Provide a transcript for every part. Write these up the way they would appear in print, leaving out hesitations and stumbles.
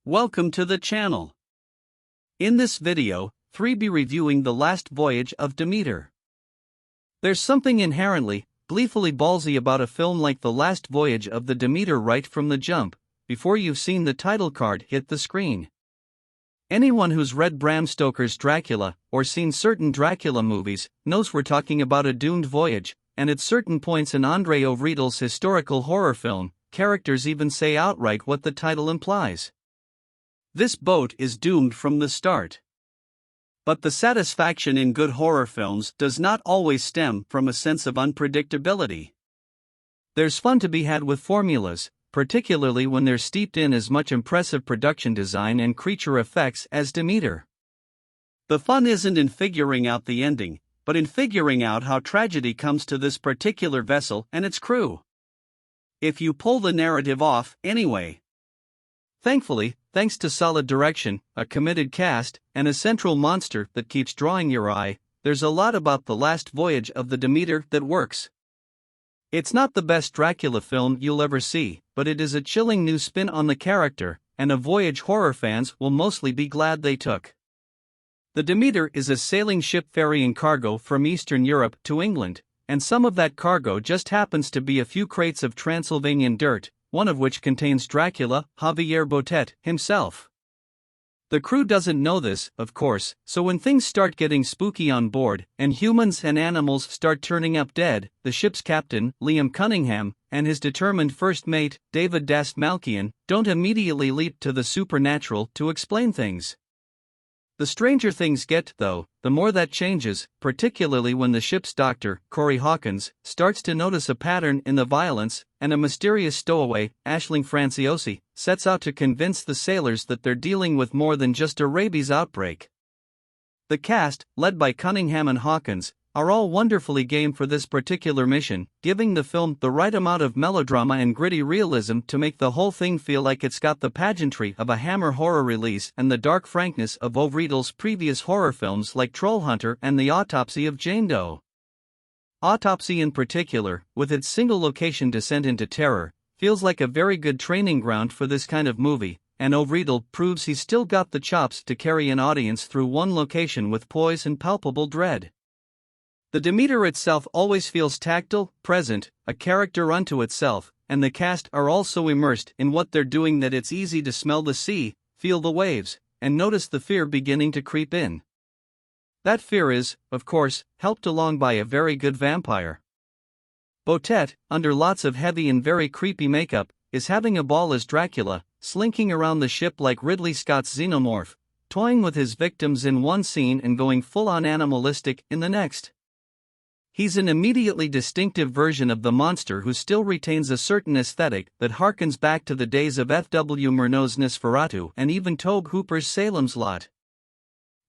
Welcome to the channel. In this video, 3 be reviewing The Last Voyage of Demeter. There's something inherently, gleefully ballsy about a film like The Last Voyage of the Demeter right from the jump, before you've seen the title card hit the screen. Anyone who's read Bram Stoker's Dracula, or seen certain Dracula movies, knows we're talking about a doomed voyage, and at certain points in André Øvredal's historical horror film, characters even say outright what the title implies. This boat is doomed from the start. But the satisfaction in good horror films does not always stem from a sense of unpredictability. There's fun to be had with formulas, particularly when they're steeped in as much impressive production design and creature effects as Demeter. The fun isn't in figuring out the ending, but in figuring out how tragedy comes to this particular vessel and its crew. If you pull the narrative off, anyway. Thankfully, thanks to solid direction, a committed cast, and a central monster that keeps drawing your eye, there's a lot about The Last Voyage of the Demeter that works. It's not the best Dracula film you'll ever see, but it is a chilling new spin on the character, and a voyage horror fans will mostly be glad they took. The Demeter is a sailing ship ferrying cargo from Eastern Europe to England, and some of that cargo just happens to be a few crates of Transylvanian dirt, one of which contains Dracula, Javier Botet, himself. The crew doesn't know this, of course, so when things start getting spooky on board, and humans and animals start turning up dead, the ship's captain, Liam Cunningham, and his determined first mate, David Dastmalchian, don't immediately leap to the supernatural to explain things. The stranger things get, though, the more that changes, particularly when the ship's doctor, Corey Hawkins, starts to notice a pattern in the violence, and a mysterious stowaway, Aisling Franciosi, sets out to convince the sailors that they're dealing with more than just a rabies outbreak. The cast, led by Cunningham and Hawkins, are all wonderfully game for this particular mission, giving the film the right amount of melodrama and gritty realism to make the whole thing feel like it's got the pageantry of a Hammer horror release and the dark frankness of Øvredal's previous horror films like Trollhunter and The Autopsy of Jane Doe. Autopsy in particular, with its single-location descent into terror, feels like a very good training ground for this kind of movie, and Øvredal proves he's still got the chops to carry an audience through one location with poise and palpable dread. The Demeter itself always feels tactile, present, a character unto itself, and the cast are all so immersed in what they're doing that it's easy to smell the sea, feel the waves, and notice the fear beginning to creep in. That fear is, of course, helped along by a very good vampire. Botet, under lots of heavy and very creepy makeup, is having a ball as Dracula, slinking around the ship like Ridley Scott's xenomorph, toying with his victims in one scene and going full-on animalistic in the next. He's an immediately distinctive version of the monster who still retains a certain aesthetic that harkens back to the days of F.W. Murnau's Nosferatu and even Tobe Hooper's Salem's Lot.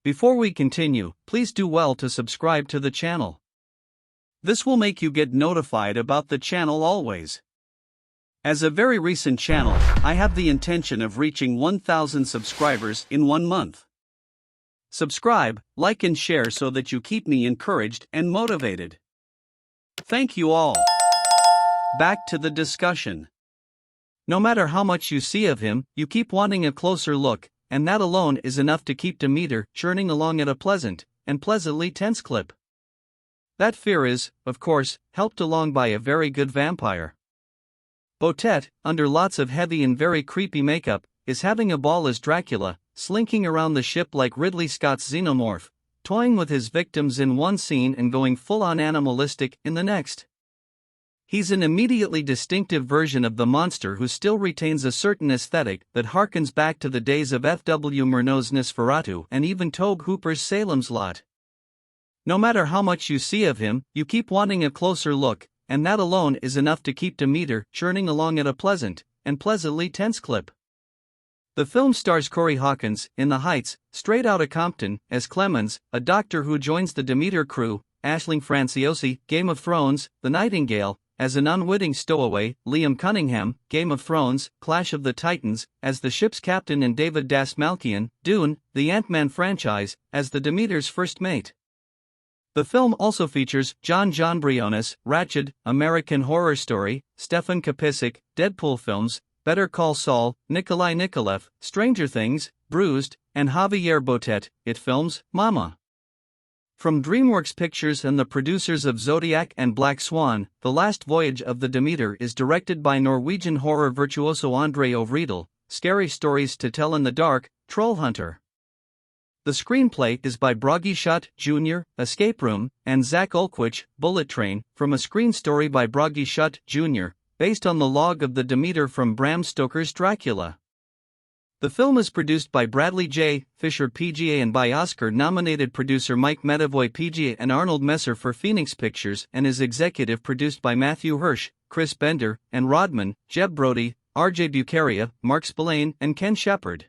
Before we continue, please do well to subscribe to the channel. This will make you get notified about the channel always. As a very recent channel, I have the intention of reaching 1,000 subscribers in 1 month. Subscribe, like and share so that you keep me encouraged and motivated. Thank you all. Back to the discussion. No matter how much you see of him, you keep wanting a closer look, and that alone is enough to keep Demeter churning along at a pleasant, and pleasantly tense clip. That fear is, of course, helped along by a very good vampire. Botet, under lots of heavy and very creepy makeup, is having a ball as Dracula, slinking around the ship like Ridley Scott's xenomorph, toying with his victims in one scene and going full-on animalistic in the next. He's an immediately distinctive version of the monster who still retains a certain aesthetic that harkens back to the days of F.W. Murnau's Nosferatu and even Tobe Hooper's Salem's Lot. No matter how much you see of him, you keep wanting a closer look, and that alone is enough to keep Demeter churning along at a pleasant, and pleasantly tense clip. The film stars Corey Hawkins, in The Heights, Straight Outta Compton, as Clemens, a doctor who joins the Demeter crew, Aisling Franciosi, Game of Thrones, The Nightingale, as an unwitting stowaway, Liam Cunningham, Game of Thrones, Clash of the Titans, as the ship's captain, and David Dastmalchian, Dune, the Ant-Man franchise, as the Demeter's first mate. The film also features John Briones, Ratched, American Horror Story, Stefan Kapicic, Deadpool films, Better Call Saul, Nikolai Nikolaev, Stranger Things, Bruised, and Javier Botet. It films Mama. From DreamWorks Pictures and the producers of Zodiac and Black Swan, The Last Voyage of the Demeter is directed by Norwegian horror virtuoso André Øvredal. Scary Stories to Tell in the Dark, Trollhunter. The screenplay is by Bragi Schott Jr., Escape Room, and Zach Ulkwich, Bullet Train, from a screen story by Bragi Schott Jr., based on the log of the Demeter from Bram Stoker's Dracula. The film is produced by Bradley J. Fisher PGA and by Oscar-nominated producer Mike Medavoy PGA and Arnold Messer for Phoenix Pictures, and is executive produced by Matthew Hirsch, Chris Bender, and Rodman, Jeb Brody, R.J. Bucaria, Mark Spillane, and Ken Shepard.